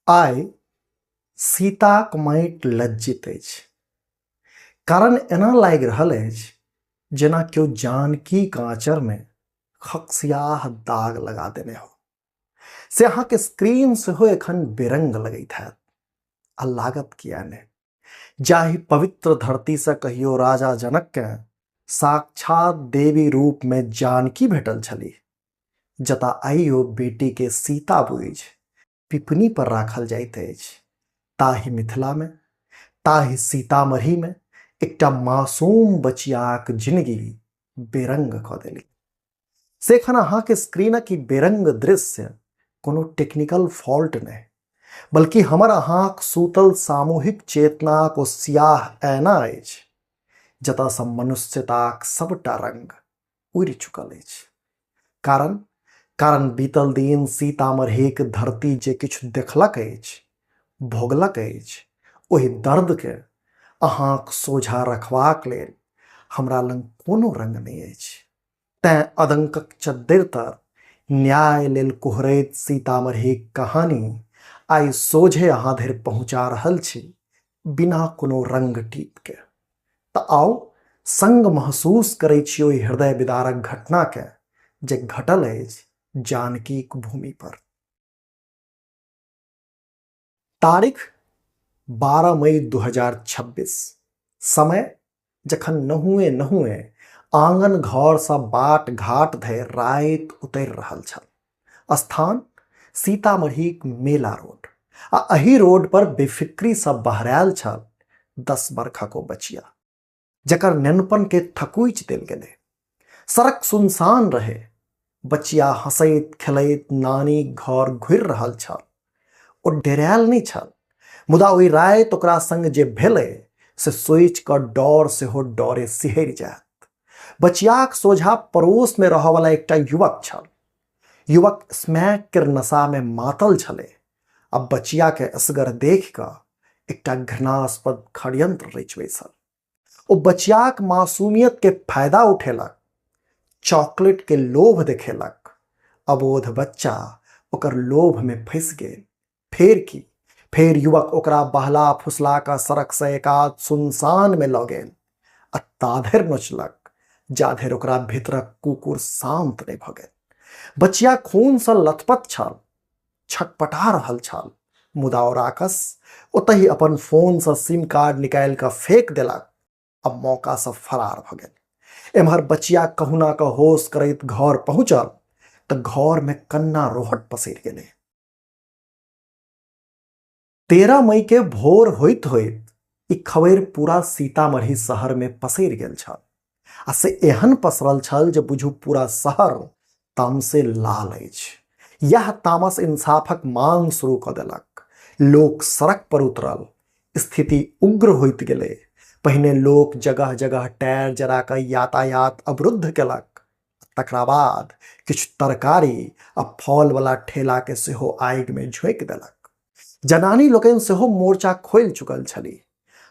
आइ सीताक माटि लज्जित अछि। कारण एना लागि रहल अछि जेना केओ जानकीक आँचर में खकसियाह दाग लगा देने हो। से अहाँके स्क्रीन सेहो एखन बेरंग लगैत हैत। आ लागत किया ने, जाहि पवित्र धरती से कहियो राजा जनक के साक्षात देवी रूप में जानकी भेटल छली, जता आइ ओ बेटी के सीता बुझ पिपनी पर राखल जाइत अछि, ताहि मिथिला में, ताहि सीतामढ़ी में एकटा मासूम बचियाक जिंदगी बेरंग क देली। से एखन अहाँके स्क्रीनक ई बेरंग दृश्य कोनो टेक्निकल फॉल्ट नहीं, बल्कि हमर अहाँक सूतल सामूहिक चेतनाक ओ सियाह ऐना अछि, जतऽ से मनुष्यताक सबटा रंग उड़ि चुकल अछि। कारण बीतल दिन सीतामढ़ीक धरती जे किछु देखलक अछि, भोगलक अछि, ओहि दर्द के अहाँक सोझा रखबाक लेल हमरा लंग कोनो रंग नहीं अछि। तें अदंकक चद्दरि तर न्याय लेल कुहरैत सीतामढ़ीक कहानी आइ सोझे अहाँ धरि पहुंचा रहल छी, बिना कोनो रंग टीप के। त आउ संग महसूस करै छी ओहि हृदय विदारक घटना के जे घटल अछि जानकीक भूमि पर। तारीख 12 मई 2026। समय जखन नहुए नहुए आंगन घर सा बाट घाट धरि राति उतरि रहल छल। स्थान सीतामढ़ीक मेला रोड। आ अही रोड पर बेफिक्री सा बहरायल छल 10 बरखक ओ बचिया, जकर नेनपन के थकुचि देल गेलै। सड़क सुनसान रहे, बचिया हंसैत खेलैत नानीक घर घुरि रहल छल। ओ डेरायल नहीं छल, मुदा ओहि राति ओकरा संग जे भेलै से सोचि क डर सेहो डरे सिहरि जायत। बचियाक सोझा पड़ोस में रहय वाला एकटा युवक छल। युवक स्मैक के नशा में मातल छले। अब बचिया के असगर देख क एकटा घृणास्पद षड्यंत्र रचि बैसल। ओ बचियाक मासूमियत के फायदा उठेलक, चॉकलेट के लोभ देखेलक। अबोध बच्चा ओकर लोभ में फंसि गेल। फेर की, फेर युवक ओकरा बहला फुसला का सड़क से एकाध सुनसान में ल गेल आ ताधरि नोचलक जाधरि ओकरा भीतरक कुकुर शांत नहीं भ गेल। बचिया खून से लथपथ छल, छटपटा रहल छल, मुदा ओ राकस ओतहि अपन फोन से सिम कार्ड निकालि क फेंक देलक। अब मौका से फरार भ गेल। एम्हर बचिया कहुना क होश करैत घर पहुंचल त घर में कन्ना रोहट पसरि गेलै। 13 मई के भोर होइत होइत ई खबरि पूरा सीतामढ़ी शहर में पसरि गेल छल। आ से एहन पसरल छल जे बुझू पूरा शहर तामसे लाल अछि। यह तामस इंसाफक मांग शुरू क देलक। लोक सड़क पर उतरल, स्थिति उग्र होइत गेलै। पहिने लोक जगह जगह टायर जरा क यातायात अवरुद्ध केलक। तकरा बाद किछु तरकारी आ फल वाला ठेला के सेहो आगि में झोंकि देलक। जनानी लोकनि सेहो मोर्चा खोलि चुकल छली।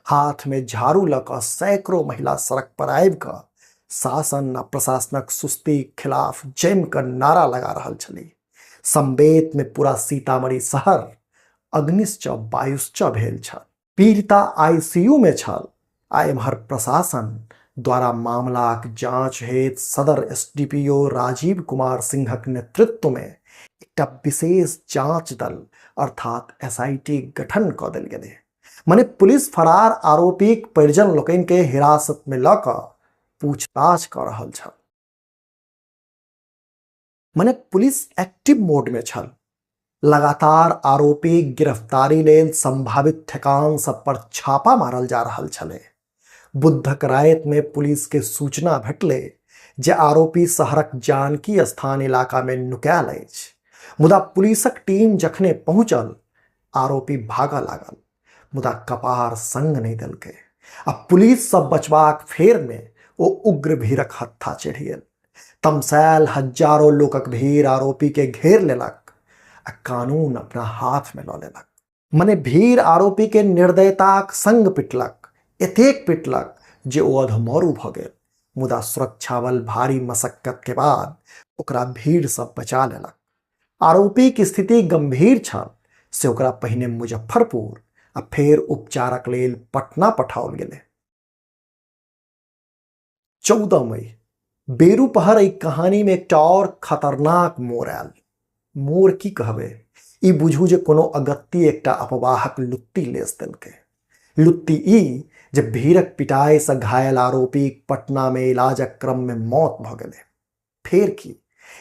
हाथ में झाड़ू ल क सैकड़ों महिला सड़क पर आबि क शासन आ प्रशासनक सुस्ती खिलाफ जमि क नारा लगा रहल छली। संवेत में पूरा सीतामढ़ी शहर अग्निश्च वायुश्च भेल छल। पीड़िता आईसीयू में छल आ एम्हर प्रशासन द्वारा मामलाक जांच हेतु सदर एसडीपीओ राजीव कुमार सिंहक नेतृत्व में एकटा विशेष जांच दल अर्थात एसआईटी गठन क देल गेलै। माने पुलिस फरार आरोपीक परिजन लोकनि के हिरासत में ल क पूछताछ क रहल छल। माने पुलिस एक्टिव मोड में छल। लगातार आरोपी गिरफ्तारी लेल संभावित ठेकान सब पर छापा मारल जा रहल छलै। बुधक राति में पुलिस के सूचना भेटलै जे आरोपी शहरक जानकी स्थान इलाका में नुकायल अछि। मुदा पुलिसक टीम जखने पहुंचल, आरोपी भागऽ लागल, मुदा कपार संग नहीं देलकै। आ पुलिस सब बचबाक फेर में ओ उग्र भीड़क हत्था चढ़ि गेल। तमसायल हजारों लोकक भीड़ आरोपी के घेर लेलक आ कानून अपना हाथ में ल लेलक। मने भीड़ आरोपी के निर्दयताक संग पिटलक, एतेक पिटलक जे ओ अधमौरू भ गेल। मुदा सुरक्षा बल भारी मशक्कत के बाद ओकरा भीड़ से बचा लेलक। आरोपी की स्थिति गंभीर छल। से ओकरा पहिने मुजफ्फरपुर आ फेर उपचारक लेल पटना पठाओल गेलै। 14 मई बेरू पहर एहि कहानी में एकटा और खतरनाक मोड़ आयल। मोड़ की कहबे, ई बुझू जे कोनो अगत्ती एकटा अपवाहक लुत्ती लेस देलकै। लुत्ती ई जे भीड़क पिटाई से घायल आरोपी पटना में इलाजक क्रम में मौत भ गेलै। फेर की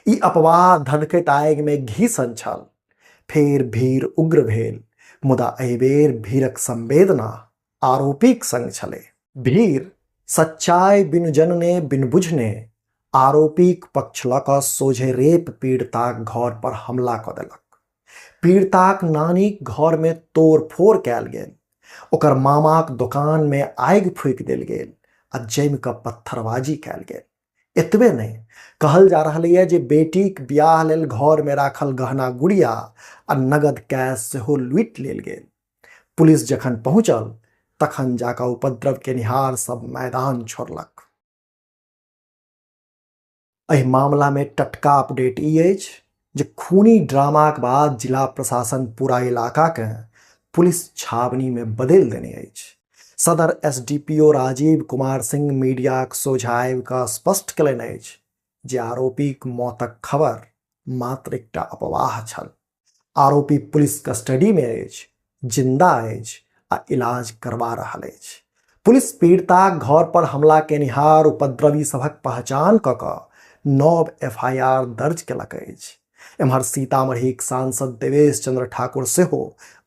ई अपवाह धधकैत आगि में घीसन छल। फेर भीड़ उग्र भेल, मुदा एहि बेर भीड़क संवेदना आरोपीक संग छलै। भीड़ सच्चाई बिनु जनने बिनु बुझने आरोपीक पक्ष लऽ कऽ सोझे रेप पीड़िताक घर पर हमला कऽ देलक। पीड़िताक नानीक घर में तोड़ फोड़ कयल गेल, ओकर मामाक दुकान में आगि फूकि देल गेल आ जमि कऽ पत्थरबाजी कयल गेल। एतबे नहीं, कहल जा रहल है जे बेटीक बियाह लेल घर में राखल गहना गुड़िया आ नगद कैश सेहो लूटि लेल गेल। पुलिस जखन पहुंचल तखन जाकर उपद्रव के निहार सब मैदान छोड़लक। एहि मामला में टटका अपडेट ई अछि जे खूनी ड्रामाक बाद जिला प्रशासन पूरा इलाका के पुलिस छावनी में बदल देने अछि। सदर एसडीपीओ राजीव कुमार सिंह मीडियाक सोझा आबि कऽ स्पष्ट कयलनि अछि जे आरोपीक मौतक खबर मात्र एकटा अपवाह छल। आरोपी पुलिस कस्टडी में अछि, जिंदा अछि आ इलाज करवा रहल अछि। पुलिस पीड़िताक घर पर हमला केनिहार उपद्रवी सभक पहचान कऽ कऽ नव एफआईआर दर्ज केलक अछि। एम्हर सीतामढ़ीक सांसद देवेश चंद्र ठाकुर सेहो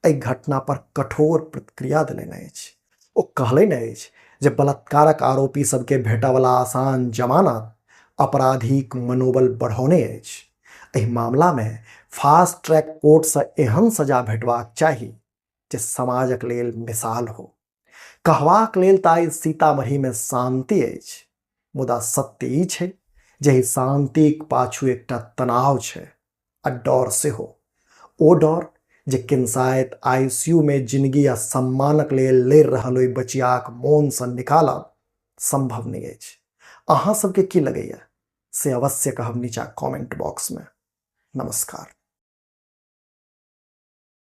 एहि घटना पर कठोर प्रतिक्रिया देलनि अछि। ओ कहलनि अछि जे बलात्कारक आरोपी सबके भेटयवला आसान जमानत अपराधीक मनोबल बढ़ौने अछि। एहि मामला में फास्ट ट्रैक कोर्ट से एहन सजा भेटबाक चाही जे समाजक लेल मिसाल हो। कहवाक लेल ताई सीतामढ़ी में शांति अछि, मुदा सत्य ई छै जे एहि शांतिक पाछू एकटा तनाव छै आ डर सेहो। ओ डर जे किन्सायत आईसीयू में जिंदगी आ सम्मानक लेल लड़ि रहल ओहि बचियाक मोन से निकालब संभव नहीं अछि। अहाँ सबके की लगैया से अवश्य कहब नीचा कमेंट बॉक्स में। नमस्कार।